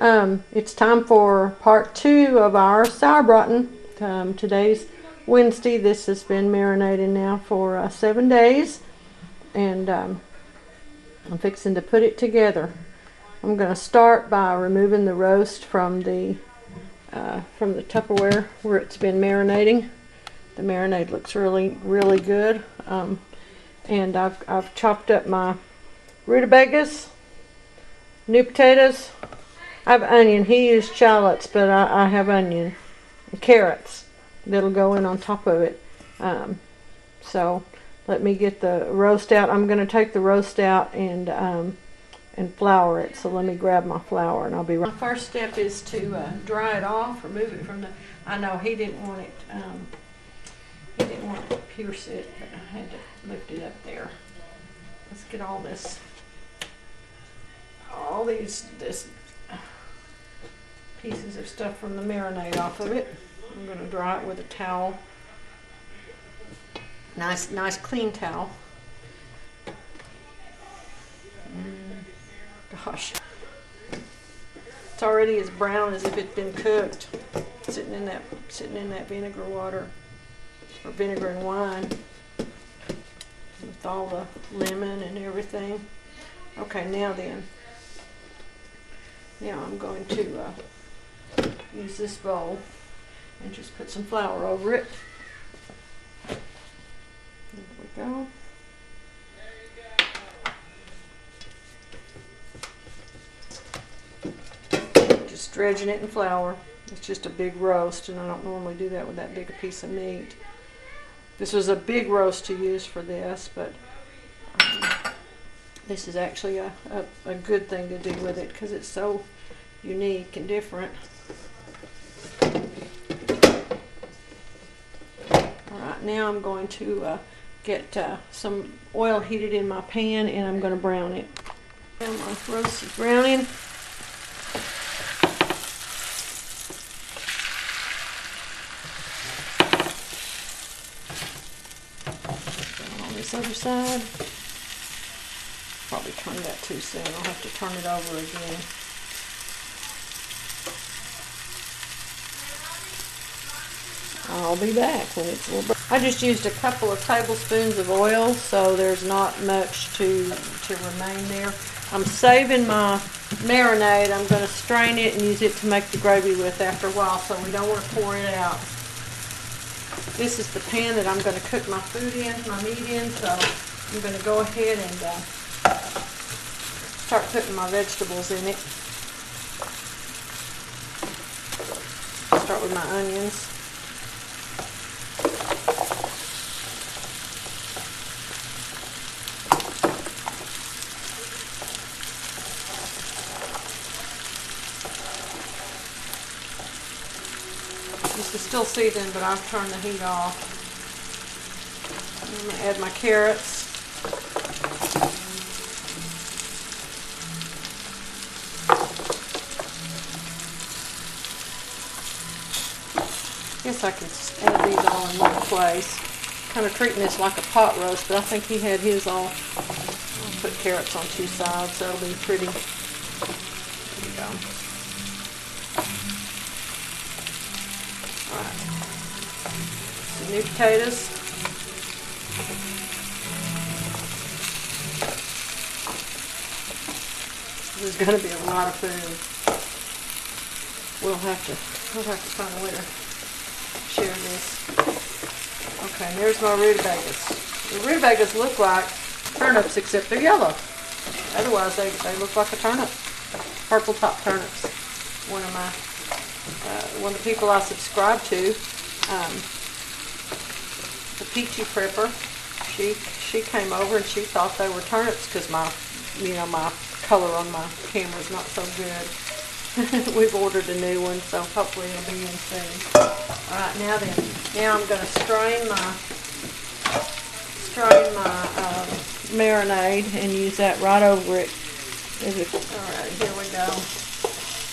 It's time for part 2 of our Sauerbraten. Today's Wednesday. This has been marinating now for 7 days, and I'm fixing to put it together. I'm going to start by removing the roast from the Tupperware where it's been marinating. The marinade looks really good, and I've chopped up my rutabagas, new potatoes. I have onion. He used shallots, but I have onion and carrots that'll go in on top of it. So let me get the roast out. I'm going to take the roast out and flour it. So let me grab my flour and I'll be right. My first step is to dry it off, remove it from the. I know he didn't want it. He didn't want to pierce it, but I had to lift it up there. Let's get all these pieces of stuff from the marinade off of it. I'm going to dry it with a towel. Nice clean towel. Gosh, it's already as brown as if it's been cooked, sitting in that vinegar water, or vinegar and wine, with all the lemon and everything. Okay, now I'm going to use this bowl and just put some flour over it. There we go. Just dredging it in flour. It's just a big roast, and I don't normally do that with that big a piece of meat. This was a big roast to use for this, but this is actually a good thing to do with it because it's so unique and different. Alright, now I'm going to get some oil heated in my pan, and I'm going to brown it. Now my roast is browning. On this other side. Probably turned that too soon. I'll have to turn it over again. I'll be back when it's a little bit. I just used a couple of tablespoons of oil, so there's not much to remain there. I'm saving my marinade. I'm going to strain it and use it to make the gravy with after a while, so we don't want to pour it out. This is the pan that I'm going to cook my food in, my meat in, so I'm going to go ahead and start putting my vegetables in it. Start with my onions. This is still seething, but I've turned the heat off. I'm going to add my carrots. I guess I can add these all in one place. Kind of treating this like a pot roast, but I think he had his all. I'll put carrots on 2 sides, so that'll be pretty. There we go. Alright. Some new potatoes. There's going to be a lot of food. We'll have to find a way to share this. Okay, there's my rutabagas. The rutabagas look like turnips, except they're yellow. Otherwise, they look like a turnip. Purple top turnips. One of the people I subscribe to, the Peachy Prepper, she came over and she thought they were turnips because my color on my camera is not so good. We've ordered a new one, so hopefully it'll be in soon. Alright, now I'm going to strain my marinade and use that right over it. Alright, here we go.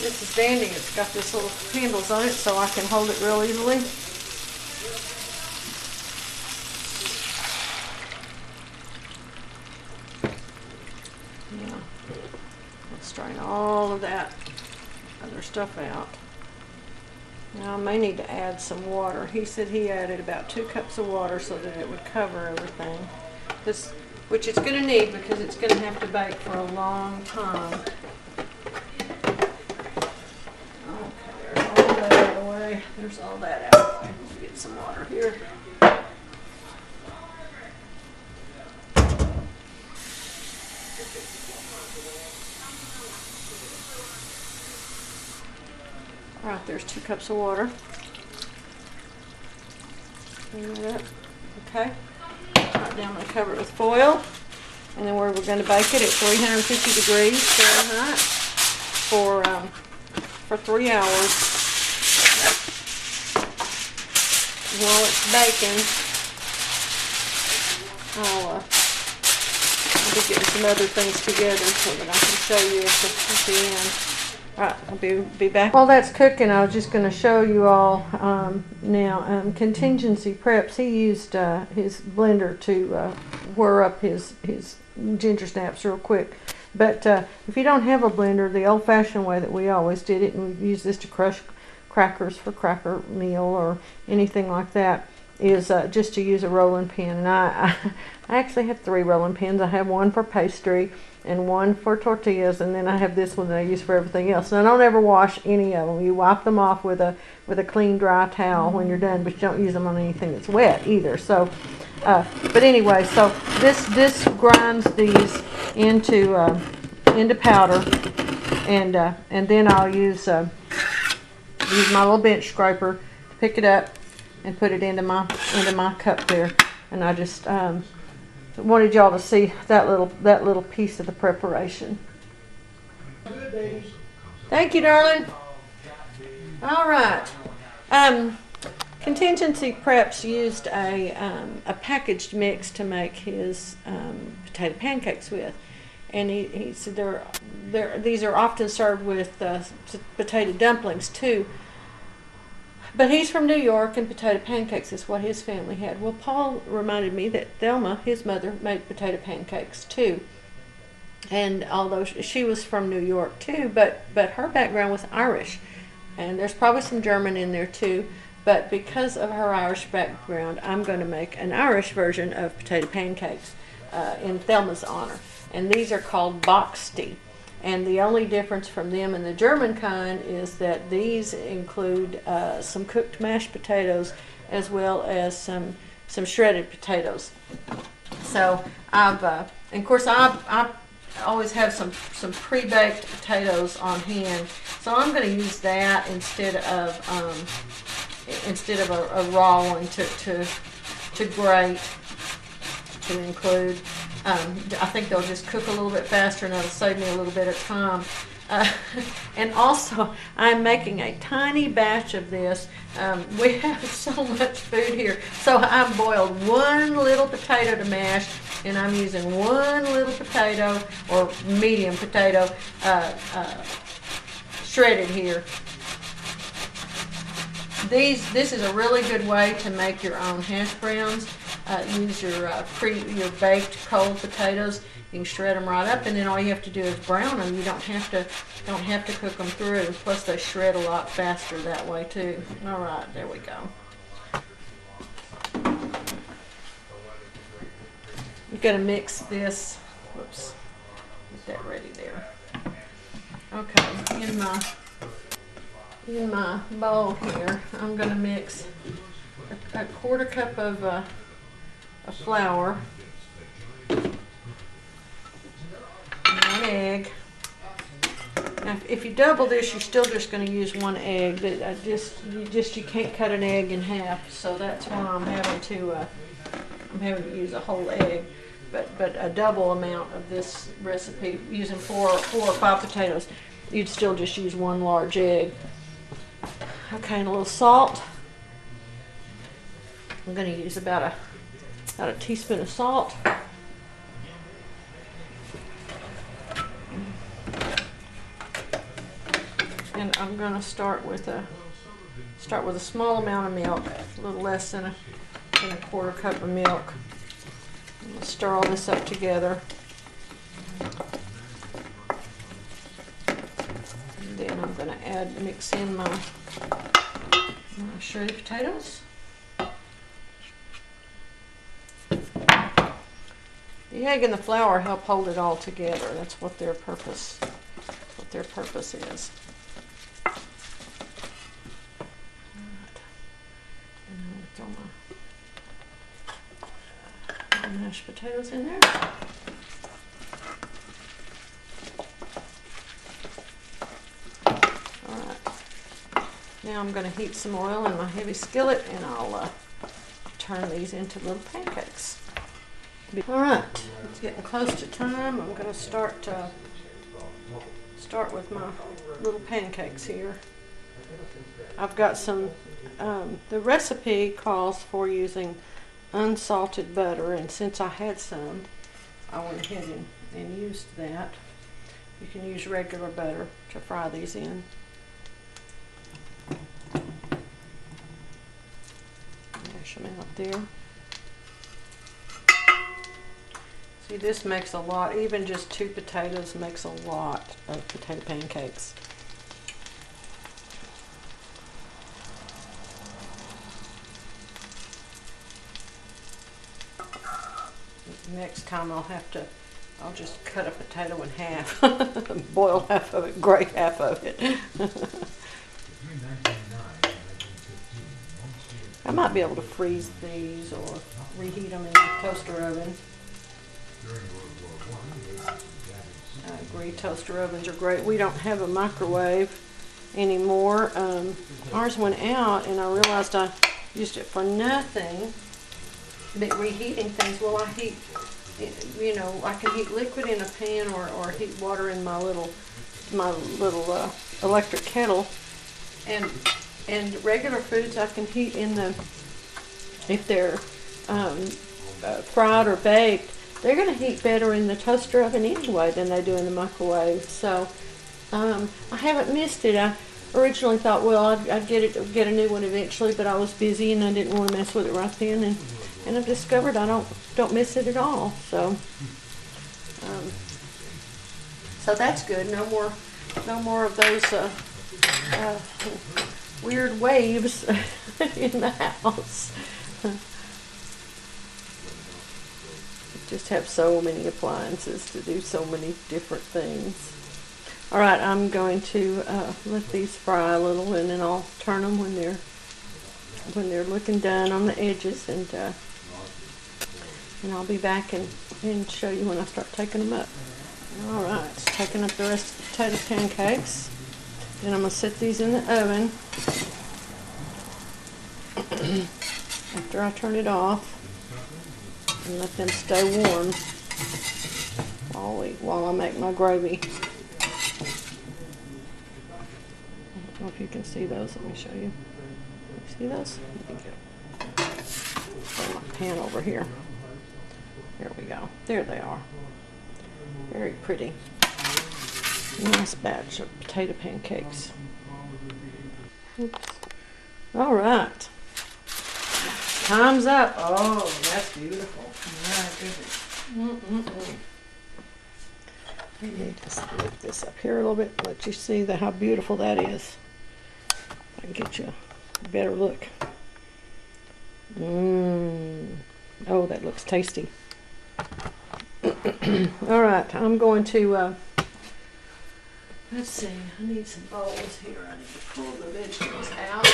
This is dandy. It's got this little handles on it so I can hold it real easily. Yeah. Let's strain all of that their stuff out. Now I may need to add some water. He said he added about 2 cups of water so that it would cover everything. This, which it's going to need because it's going to have to bake for a long time. Okay, there's all that out of the way. There's all that out of the way. Let's get some water here. All right, there's 2 cups of water. Okay. Right, now I'm going to cover it with foil, and then we're going to bake it at 350 degrees Fahrenheit for 3 hours. While it's baking, I'll be getting some other things together so that I can show you at the end. Right, I'll be back. While that's cooking, I was just going to show you all now. Contingency Preps, he used his blender to whir up his ginger snaps real quick. But if you don't have a blender, the old-fashioned way that we always did it, and we use this to crush crackers for cracker meal or anything like that, is just to use a rolling pin. And I actually have 3 rolling pins. I have one for pastry and one for tortillas, and then I have this one that I use for everything else. And I don't ever wash any of them. You wipe them off with a clean dry towel when you're done, but you don't use them on anything that's wet either. So but anyway, so this grinds these into powder, and then I'll use my little bench scraper to pick it up and put it into my cup there. And I just wanted y'all to see that little piece of the preparation. Thank you, darling. All right. Contingency Preps used a packaged mix to make his potato pancakes with, and he said these are often served with potato dumplings too. But he's from New York, and potato pancakes is what his family had. Well, Paul reminded me that Thelma, his mother, made potato pancakes too. And although she was from New York too, but her background was Irish. And there's probably some German in there too. But because of her Irish background, I'm going to make an Irish version of potato pancakes in Thelma's honor. And these are called Boxty. And the only difference from them and the German kind is that these include some cooked mashed potatoes as well as some shredded potatoes. So and of course I always have some pre-baked potatoes on hand. So I'm going to use that instead of a raw one to grate, to include. I think they'll just cook a little bit faster, and it'll save me a little bit of time. And also, I'm making a tiny batch of this. We have so much food here. So I boiled 1 little potato to mash, and I'm using 1 little potato, or medium potato, shredded here. This is a really good way to make your own hash browns. Use your baked cold potatoes. You can shred them right up, and then all you have to do is brown them. You don't have to cook them through. Plus, they shred a lot faster that way too. All right, there we go. You've got to mix this. Whoops, get that ready there. Okay, in my bowl here, I'm going to mix a 1/4 cup of flour, 1 egg. Now, if you double this, you're still just going to use 1 egg. But you can't cut an egg in half, so that's why I'm having to use a whole egg. But a double amount of this recipe, using 4 or 5 potatoes, you'd still just use 1 large egg. Okay, and a little salt. I'm going to use about a teaspoon of salt. And I'm going to start with a small amount of milk, a little less than a 1/4 cup of milk. We'll stir all this up together. And then And I'm going to mix in my shredded potatoes. The egg and the flour help hold it all together. That's what their purpose is. And I'm going to throw my mashed potatoes in there. Now I'm going to heat some oil in my heavy skillet, and I'll turn these into little pancakes. Alright, it's getting close to time. I'm going to start with my little pancakes here. I've got some, the recipe calls for using unsalted butter, and since I had some, I went ahead and used that. You can use regular butter to fry these in. Mash them out there. See, this makes a lot, even just 2 potatoes makes a lot of potato pancakes. Next time I'll just cut a potato in half, boil half of it, grate half of it. I might be able to freeze these or reheat them in the toaster oven. I agree, toaster ovens are great. We don't have a microwave anymore. Ours went out, and I realized I used it for nothing but reheating things. Well, I heat, you know, I can heat liquid in a pan or heat water in my little electric kettle, and regular foods I can heat in the, if they're fried or baked, they're going to heat better in the toaster oven anyway than they do in the microwave. So I haven't missed it. I originally thought, well, I'd get a new one eventually, but I was busy and I didn't want to mess with it right then. And I've discovered I don't miss it at all. So so that's good. No more of those weird waves in the house. Just have so many appliances to do so many different things. All right, I'm going to let these fry a little, and then I'll turn them when they're looking done on the edges, and I'll be back and show you when I start taking them up. All right, taking up the rest of the potato pancakes, and I'm gonna set these in the oven after I turn it off, and let them stay warm while I make my gravy. I don't know if you can see those. Let me show you. See those? Let me throw my pan over here. There we go. There they are. Very pretty. Nice batch of potato pancakes. Oops. All right. Time's up. Oh, that's beautiful. My goodness. I need to lift this up here a little bit and let you see how beautiful that is. I can get you a better look. Oh, that looks tasty. All right, I'm going to, let's see, I need some bowls here. I need to pull the vegetables out.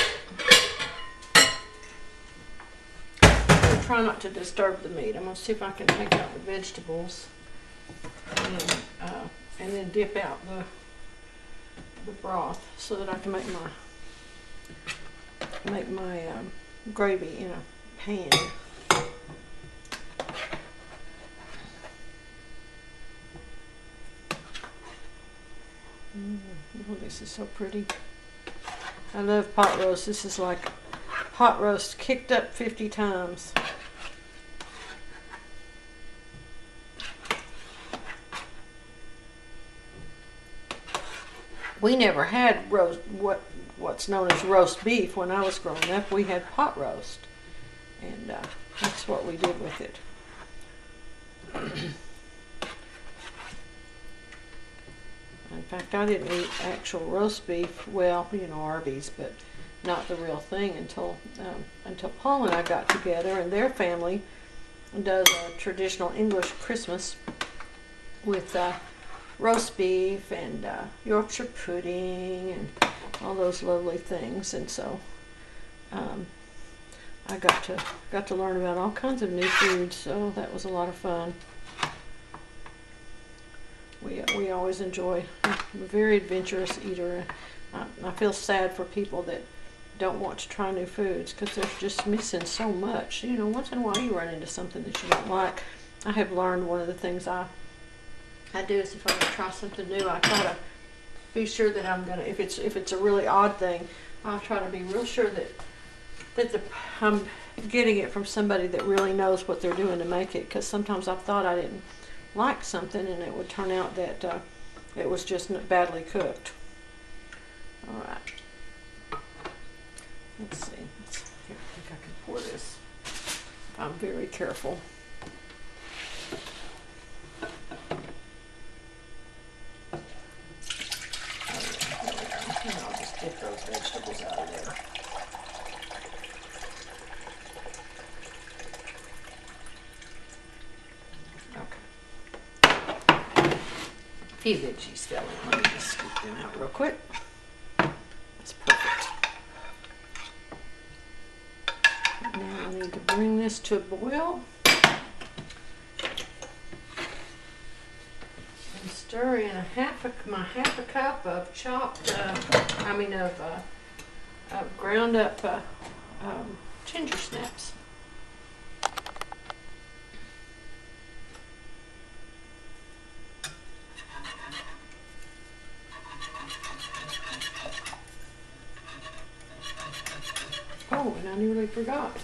I'm trying not to disturb the meat. I'm going to see if I can take out the vegetables and then dip out the broth so that I can make my gravy in a pan. Oh, this is so pretty. I love pot roast. This is like pot roast kicked up 50 times. We never had what's known as roast beef when I was growing up. We had pot roast, and that's what we did with it. In fact, I didn't eat actual roast beef, well, you know, Arby's, but not the real thing until Paul and I got together, and their family does a traditional English Christmas with roast beef and Yorkshire pudding and all those lovely things. And so I got to learn about all kinds of new foods, so that was a lot of fun. We always enjoy. I'm a very adventurous eater. I feel sad for people that don't want to try new foods because they're just missing so much. You know, once in a while you run into something that you don't like. I have learned one of the things I do is if I'm going to try something new, I try to be sure that I'm going to, if it's a really odd thing, I'll try to be real sure that I'm getting it from somebody that really knows what they're doing to make it, because sometimes I've thought I didn't like something and it would turn out that it was just badly cooked. All right. Let's see. Here, I think I can pour this. I'm very careful. And I'll just get those vegetables out of there. Okay. A few veggies fell in. Let me just scoop them out real quick. That's perfect. Now I need to bring this to a boil. And stir in half a cup of chopped, ground up ginger snaps. Oh, and I nearly forgot.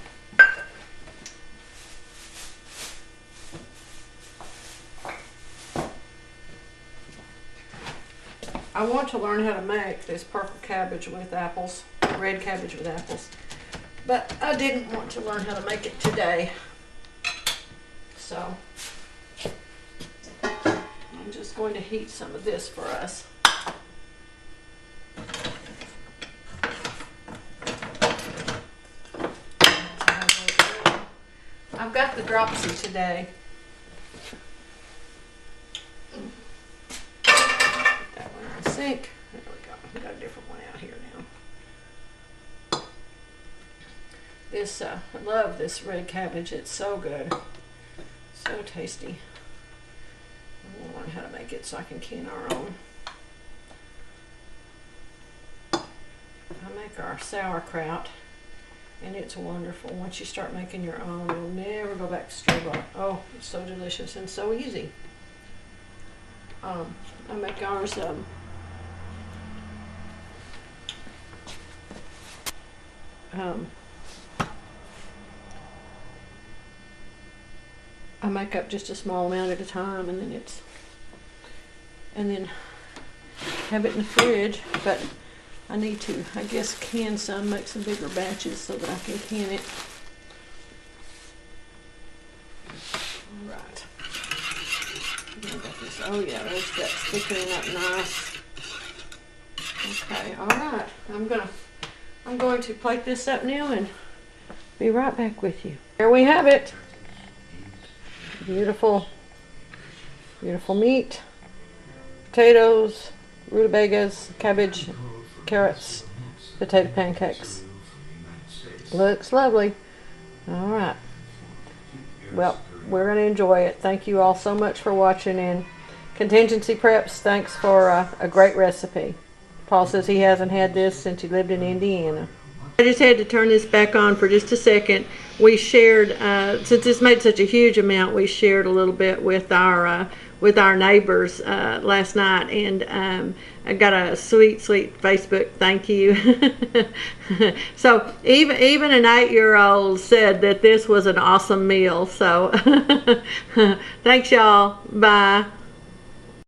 I want to learn how to make this purple cabbage with apples, red cabbage with apples, but I didn't want to learn how to make it today. So I'm just going to heat some of this for us. I've got the dropsy today. Put that one in the sink. There we go. I've got a different one out here now. This, I love this red cabbage. It's so good. So tasty. I'm going to learn how to make it so I can can our own. I make our sauerkraut. And it's wonderful. Once you start making your own, you'll never go back to store-bought. Oh, it's so delicious and so easy. I make ours I make up just a small amount at a time, and then have it in the fridge. But I need to, I guess, can some, make some bigger batches so that I can can it. All right. Oh yeah, there's that thickening up nice. Okay, all right. I'm going to plate this up now and be right back with you. Here we have it. Beautiful, beautiful meat, potatoes, rutabagas, cabbage, carrots, potato pancakes. Looks lovely. All right. Well, we're going to enjoy it. Thank you all so much for watching. And Contingency Preps, thanks for a great recipe. Paul says he hasn't had this since he lived in Indiana. I just had to turn this back on for just a second. We shared, since this made such a huge amount, we shared a little bit with our neighbors last night, and I got a sweet Facebook thank you. So even an 8-year-old said that this was an awesome meal. So thanks y'all. Bye.